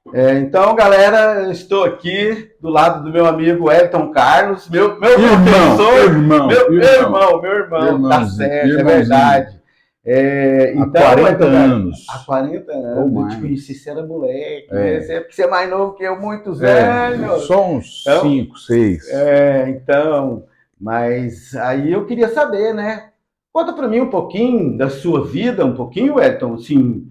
Então, galera, eu estou aqui do lado do meu amigo Elton Carlos, meu Irmão, professor, irmão, meu irmão, tá irmãozinho, certo, é irmãozinho. verdade. Há Então, 40 Elton Carlos, há anos 40 ou anos, eu te conheci, mais. você era moleque, né? É, Porque você é mais novo que eu, muitos é, anos. só uns Então, 5, 6. então, mas aí eu queria saber, né? Conta para mim um pouquinho da sua vida, um pouquinho, Elton, assim,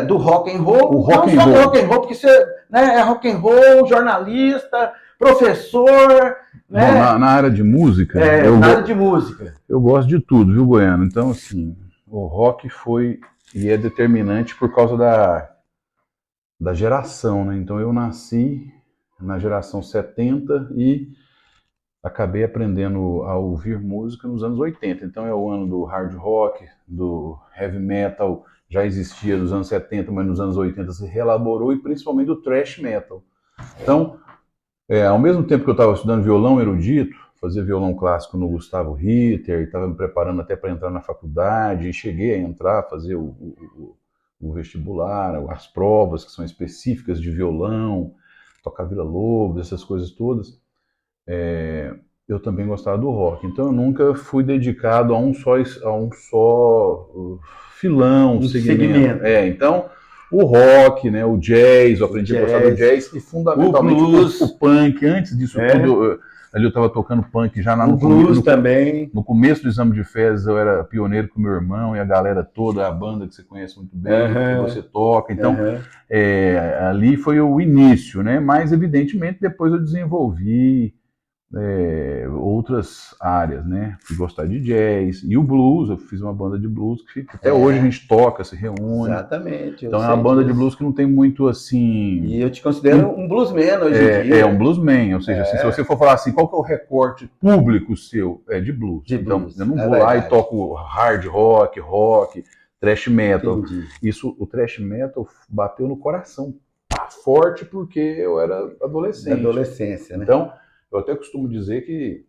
do rock and O roll, rock não and só do rock roll. and roll, porque você, né, é rock and roll, jornalista, professor, Bom, né, na área de música, na área de música. eu gosto de tudo, viu, Goiano? Então, assim, o rock foi e é determinante por causa da geração, né? Então, eu nasci na geração 70 e acabei aprendendo a ouvir música nos anos 80. Então é o ano do hard rock, do heavy metal, já existia nos anos 70, mas nos anos 80 se reelaborou, e principalmente do thrash metal. Então, ao mesmo tempo que eu estava estudando violão erudito, fazia violão clássico no Gustavo Ritter, estava me preparando até para entrar na faculdade, e cheguei a entrar, fazer o vestibular, as provas que são específicas de violão, tocar Vila Lobos, essas coisas todas. Eu também gostava do rock. Então eu nunca fui dedicado a um só filão, Um segmento. segmento. Então o rock, né, o jazz, eu O aprendi a gostar do jazz, jazz e o fundamentalmente o blues, punk. Antes disso né? tudo, ali eu estava tocando punk já O no, blues no, também. no começo do Exame de Fezes. Eu era pioneiro com meu irmão e a galera toda, a banda que você conhece muito bem, que você Aham, toca. Então aham. ali foi o início, né? Mas evidentemente depois eu desenvolvi outras áreas, né? Fui gostar de jazz e o blues. Eu fiz uma banda de blues que até hoje a É, gente toca, se reúne. exatamente, eu Então é uma sei banda de disso. blues que não tem muito assim. E eu te considero um bluesman hoje em É um dia. bluesman, ou seja, assim, se você for falar assim, qual que é o recorte público seu? É de blues. De Então eu blues, não é vou lá e verdade. toco hard rock, rock, thrash metal. Entendi. Isso, o thrash metal bateu no coração forte porque eu era Da adolescente. adolescência, né? Então eu até costumo dizer que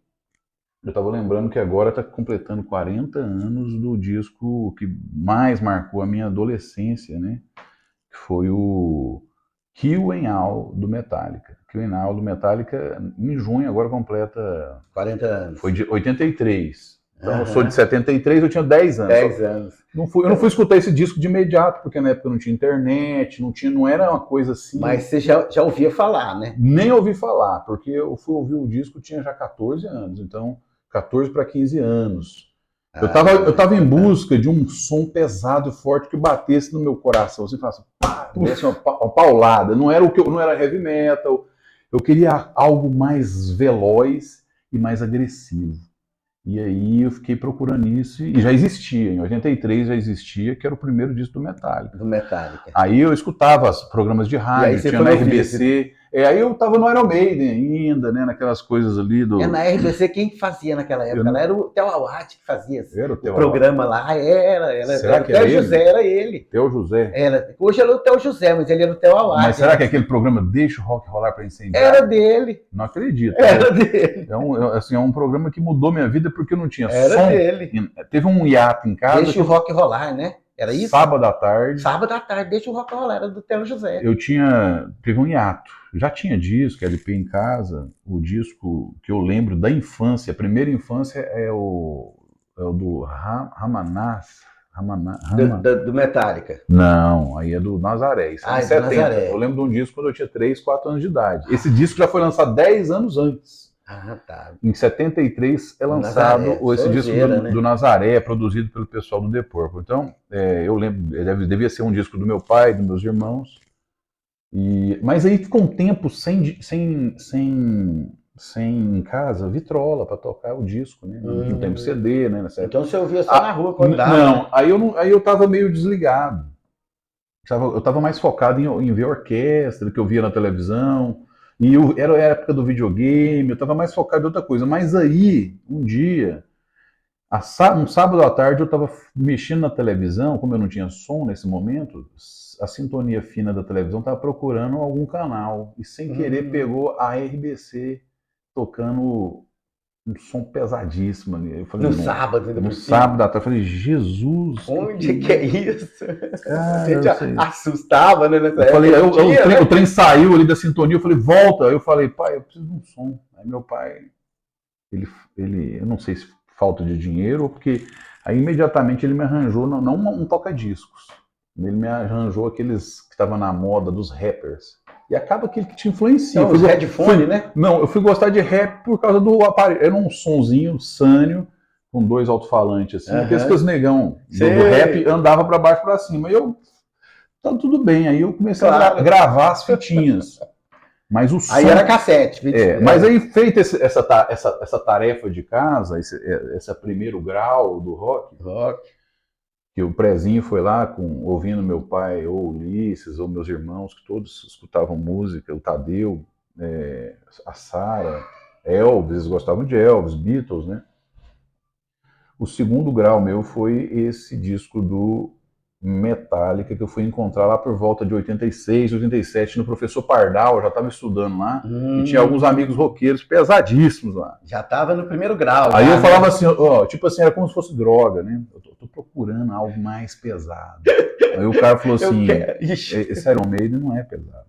eu estava lembrando que agora está completando 40 anos do disco que mais marcou a minha adolescência, né? Que foi o Kill and All do Metallica. Kill and All do Metallica, em junho, agora completa. 40 Foi anos. de 83. Então eu sou de Aham. 73, eu tinha 10 anos. 10 anos. Eu não fui escutar esse disco de imediato, porque na época não tinha internet, não era uma coisa Mas assim. você já ouvia falar, né? Nem ouvi falar, porque eu fui ouvir o disco, tinha já 14 anos, então 14 para 15 anos. Eu Ah, tava em busca de um som pesado e forte que batesse no meu coração, assim, falasse, pá, desse uma paulada. Não era não era heavy metal. Eu queria algo mais veloz e mais agressivo. E aí eu fiquei procurando isso e já existia, em 83 já existia, que era o primeiro disco do Metallica. do Metallica. Aí eu escutava os programas de E aí rádio, você tinha foi na ouvir. RBC. Aí eu tava no Iron Maiden ainda, né? Naquelas coisas ali Na do. RBC, quem que fazia naquela Eu época? Lá não, era o Theo Awad que fazia era o o Theo Awad. programa lá. Será Era o que era Theo José, ele? era ele. Theo José. Hoje ele é o Theo José, mas ele era o Theo Mas Awad será que antes, aquele né? programa Deixa o Rock Rolar para Era Incendiar? dele. Não acredito. Era dele. É um programa que mudou minha vida porque eu não tinha Era som. dele. Teve um hiato em casa Deixa que o rock rolar, né? Era isso? sábado à tarde Sábado à tarde, deixa o rock rolar, era do Theo José. teve um hiato. Já tinha disco, LP em casa. O disco que eu lembro da infância, a primeira infância é o do Ramanás. Do Metallica. Não, aí é do Nazaré, isso é Ah, em é do 70. Eu Nazaré. lembro de um disco quando eu tinha 3, 4 anos de idade. Esse disco já foi lançado 10 anos antes. Ah, tá. Em 73 é Do lançado Nazaré. esse disco Sonzeira, do né? Nazaré, produzido pelo pessoal do The Purple. Então, eu lembro, devia ser um disco do meu pai, dos meus irmãos. Mas aí ficou um tempo sem em casa vitrola para tocar o disco, né? Não tem Hum, CD, né? Nessa época. então você ouvia só na rua quando dava, Não, né? aí eu tava meio desligado. Eu tava mais focado em ver orquestra, que eu via na televisão. Era a época do videogame, eu tava mais focado em outra coisa. Mas aí, um dia, um sábado à tarde, eu estava mexendo na televisão, como eu não tinha som nesse momento, a sintonia fina da televisão estava procurando algum canal e sem querer Hum, pegou a RBC tocando um som pesadíssimo ali. Eu falei, No sábado, no sábado à tarde, eu falei, Jesus. Onde que é isso? Cara, A gente eu sei. assustava, né? Nessa Eu falei, época, o trem saiu ali da sintonia, eu falei, volta. Aí eu falei, pai, eu preciso de um som. Aí meu pai, eu não sei se falta de dinheiro ou porque. Aí imediatamente ele me arranjou, não um toca-discos, ele me arranjou aqueles que estavam na moda dos rappers. E acaba que ele te influencia. Então, os headphones, né? Não, eu fui gostar de rap por causa do aparelho. Era um sonzinho sânio, com 2 alto-falantes, assim, aqueles que os negão do rap andava para baixo e para cima. E eu, tá tudo bem. Aí eu comecei a gravar as fitinhas. Mas o som, aí era cassete. Mas aí, feita essa tarefa de casa, esse primeiro grau do rock, que o Prezinho foi lá ouvindo meu pai, ou Ulisses, ou meus irmãos, que todos escutavam música, o Tadeu, a Sara, Elvis, eles gostavam de Elvis, Beatles, né? O segundo grau meu foi esse disco do Metallica, que eu fui encontrar lá por volta de 86, 87, no Professor Pardal, eu já estava estudando lá, e tinha alguns amigos roqueiros pesadíssimos lá. Já estava no primeiro grau. Aí eu falava assim, tipo assim, era como se fosse droga, né? Eu tô procurando algo mais pesado. Aí o cara falou assim, esse Iron Maiden não é pesado.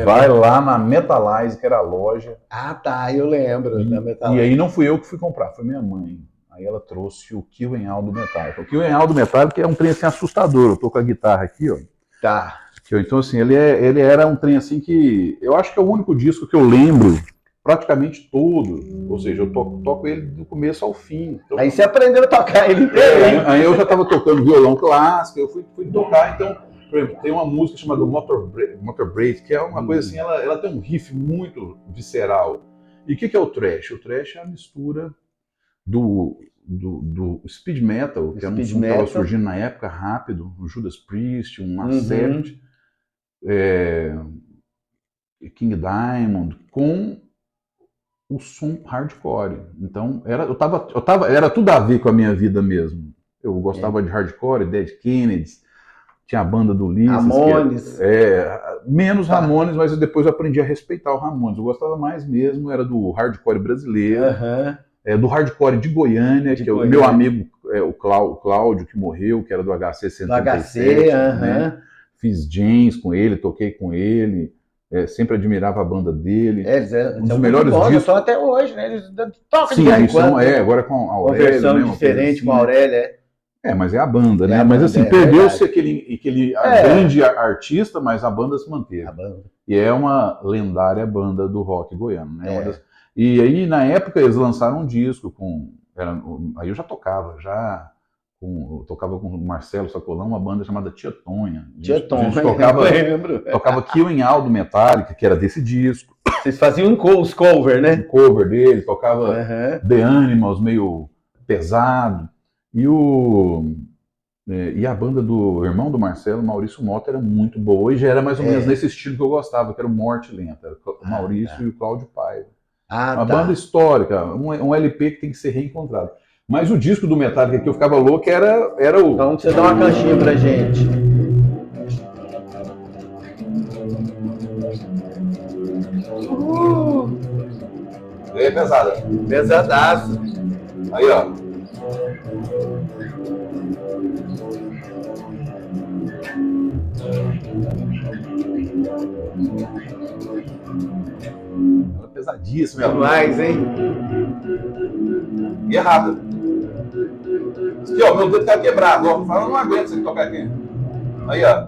Vai lá na Metalize, que era a loja. Ah, tá, eu lembro da Metalize. E aí não fui eu que fui comprar, foi minha mãe. Aí ela trouxe o Kill Em All do Metallica. O Kill Em All do Metallica é um trem assim assustador. Eu tô com a guitarra aqui, ó. Tá. Então assim, ele era um trem assim que... Eu acho que é o único disco que eu lembro praticamente todo. Ou seja, eu toco ele do começo ao fim. Então, aí você aprendeu a tocar ele inteiro. Aí eu já tava tocando violão clássico, eu fui tocar, então... Por exemplo, tem uma música chamada Motor Break, que é uma coisa assim, ela tem um riff muito visceral. E o que é o thrash? O thrash é a mistura do speed metal, que era um som que estava surgindo na época, rápido, um Judas Priest, um Accept, King Diamond, com o som hardcore. Então, era tudo a ver com a minha vida mesmo. Eu gostava de hardcore, Dead Kennedys, tinha a banda do Ulisses. Ramones. Menos Ramones, mas depois eu aprendi a respeitar o Ramones. Eu gostava mais mesmo, era do hardcore brasileiro. Do hardcore de Goiânia, que é o meu amigo, o Cláudio, que morreu, que era do HC 137, né? Fiz jams com ele, toquei com ele, sempre admirava a banda dele. Um dos melhores discos. Eles estão até hoje, né? Eles tocam de vez em quando. Agora com a Aurélia. Uma versão diferente assim, com a Aurélia. Mas é a banda, né? Mas assim, perdeu-se aquele grande artista, mas a banda se manteve. E é uma lendária banda do rock goiano, né? E aí, na época, eles lançaram um disco aí eu já tocava, eu tocava com o Marcelo Sacolão, uma banda chamada Tia Tonha. Tia Tonha, a gente tocava Kill Em All do Metallica, que era desse disco. Vocês faziam os cover, né? Um cover dele, tocava The Animals, meio pesado. E a banda do irmão do Marcelo, Maurício Mota, era muito boa, e já era mais ou menos nesse estilo que eu gostava, que era o Morte Lenta, era o Maurício e o Cláudio Paiva. Uma banda histórica, um LP que tem que ser reencontrado. Mas o disco do Metallica que eu ficava louco era o... Então você dá uma canchinha pra gente. É pesada. Pesadaço. Aí, ó. Ela é pesadíssima. Demais, hein? E é rápido. Aqui, ó, meu dedo tá quebrado. Ó, fala, não aguento você tocar aqui. Aí, ó.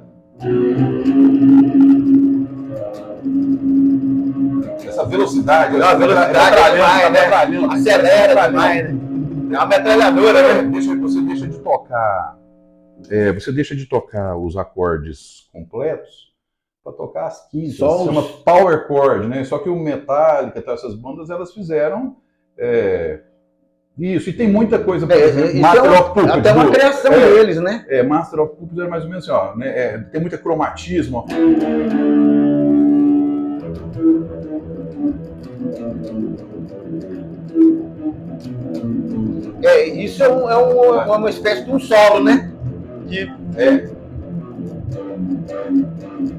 Essa velocidade. A velocidade é demais, né? Acelera demais, né? É uma metralhadora, né? Você deixa de tocar. Você deixa de tocar os acordes completos para tocar as quintas. Se chama power chord, né? Só que o Metallica, essas bandas, elas fizeram isso. E tem muita coisa, por exemplo, Master of Puppets. Até uma criação deles, né? Master of Puppets era mais ou menos assim, ó, né? Tem muita cromatismo, ó. Isso é uma espécie de um solo, né?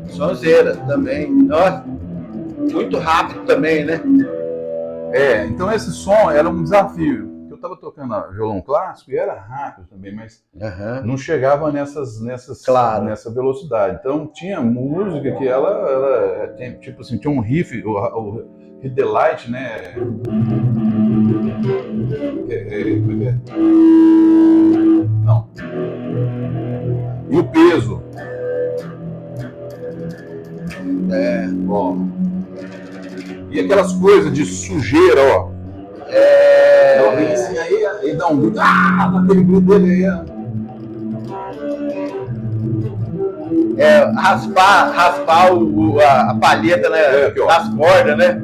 Sonzeira também. Nossa, muito rápido também, né? Então esse som era um desafio. Eu estava tocando violão clássico e era rápido também, mas não chegava nessa velocidade. Então tinha música que ela tipo assim, tinha um riff, o Hit the Light, né? Como é que é? Não. E o peso. Ó. E aquelas coisas de sujeira, ó. Ela vem assim, aí dá um grito. Aquele grito dele aí. Raspar a palheta, né? Das cordas, né?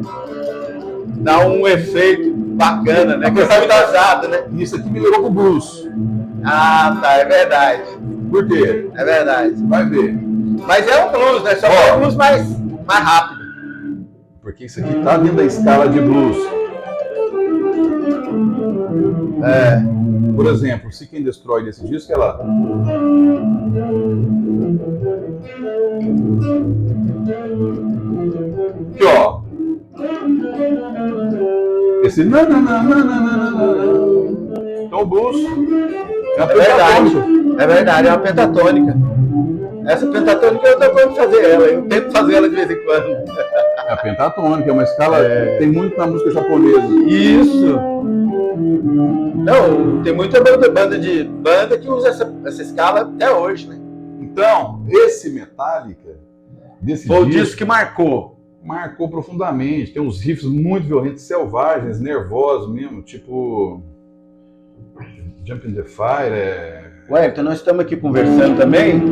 Dá um efeito bacana, né? Que sabe da jada, né? Isso aqui me levou pro blues. Ah, tá, é verdade. Por quê? É verdade. Vai ver. Mas é um blues, né? Só que é um blues mais rápido. Porque isso aqui tá dentro da escala de blues. Por exemplo, Seek and Destroy desse disco, ela... Aqui, ó. Esse... Então o blues é uma pentatônica. É verdade, é uma pentatônica. Essa pentatônica eu tô querendo fazer ela, eu tento fazer ela de vez em quando. É a pentatônica, é uma escala... Tem muito na música japonesa. Isso! Não, tem muita banda que usa essa escala até hoje, né? Então, esse Metallica, desse foi o disco que marcou profundamente. Tem uns riffs muito violentos, selvagens, nervosos mesmo, tipo Jump in the Fire. Ué, então nós estamos aqui conversando também.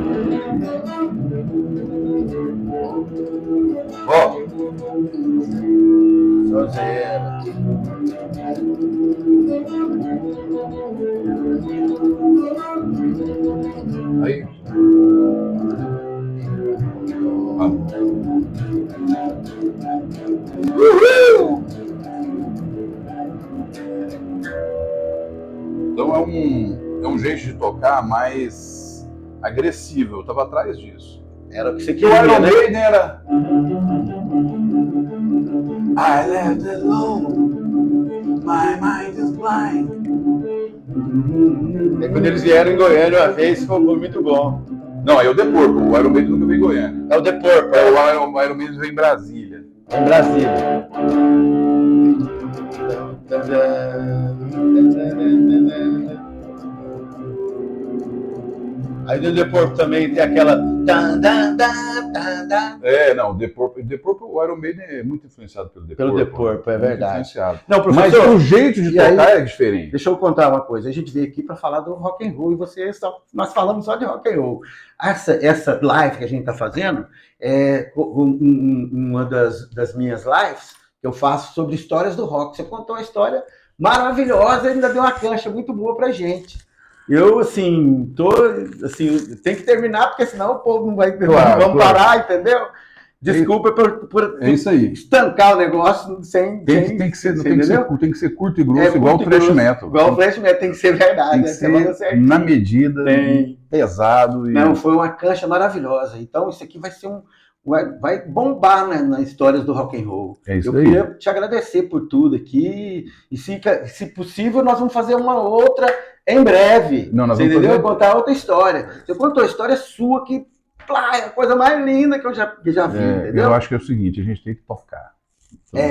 Ó. Sozinha. Aí. Uhul! Então é um jeito de tocar mais agressivo. Eu estava atrás disso. Era o que você queria. O Iron Maiden era... I left alone, my mind is blind. E quando eles vieram em Goiânia uma vez, foi muito bom. Não, é o The Purple. O Iron Maiden nunca veio em Goiânia. É o The Purple. O Iron Maiden veio em Brasília. Em Brasília. Aí no The Purple também tem aquela... Não, o The Purple, o Iron Maiden é muito influenciado pelo The Purple. Pelo The Purple, é verdade. Não, professor, mas o jeito de tocar é diferente. Deixa eu contar uma coisa. A gente veio aqui para falar do rock and roll e nós falamos só de rock and roll. Essa live que a gente está fazendo é uma das minhas lives que eu faço sobre histórias do rock. Você contou uma história maravilhosa e ainda deu uma cancha muito boa pra gente. Eu, assim, tem que terminar, porque senão o povo não vai... Vamos parar, entendeu? Desculpa por isso aí. Estancar o negócio sem... Tem que ser curto e grosso, igual o thrash metal. Igual o thrash metal, tem que ser verdade. Tem que ser na medida, pesado. Não, foi uma cancha maravilhosa. Então, isso aqui vai ser vai bombar, né, nas histórias do rock and roll. Eu queria te agradecer por tudo aqui. E se possível, nós vamos fazer uma outra em breve. Você entendeu? Contar outra história. Você contou a história sua que é a coisa mais linda que eu já vi, entendeu? Eu acho que é o seguinte, a gente tem que tocar. Então,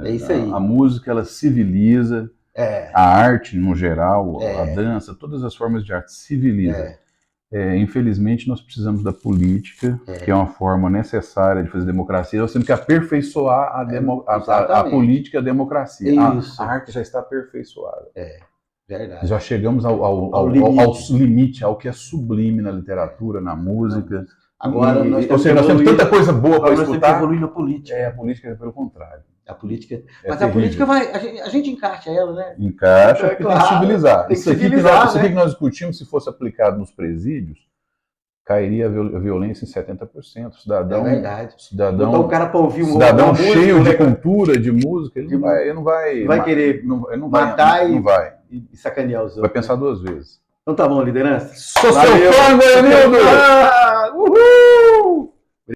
é isso aí. A música, ela civiliza, a arte, no geral, a dança, todas as formas de arte civilizam. Infelizmente, nós precisamos da política, que é uma forma necessária de fazer democracia. Nós temos que aperfeiçoar a política e a democracia. A arte já está aperfeiçoada. Verdade. Já chegamos ao limite, ao que é sublime na literatura, na música. Agora nós temos tanta coisa boa para escutar. Nós temos que evoluir na política. A política é pelo contrário. A política. Mas a política a gente encaixa ela, né? Encaixa, porque tem que civilizar. Tem que isso aqui que nós discutimos, se fosse aplicado nos presídios, cairia a violência em 70%. Cidadão, é verdade. Então o cara para ouvir cidadão cheio de cultura, de música, ele não vai querer matar e sacanear os outros. Vai pensar duas vezes. Então tá bom, liderança. Sou seu fã, Goianildo! Uhul!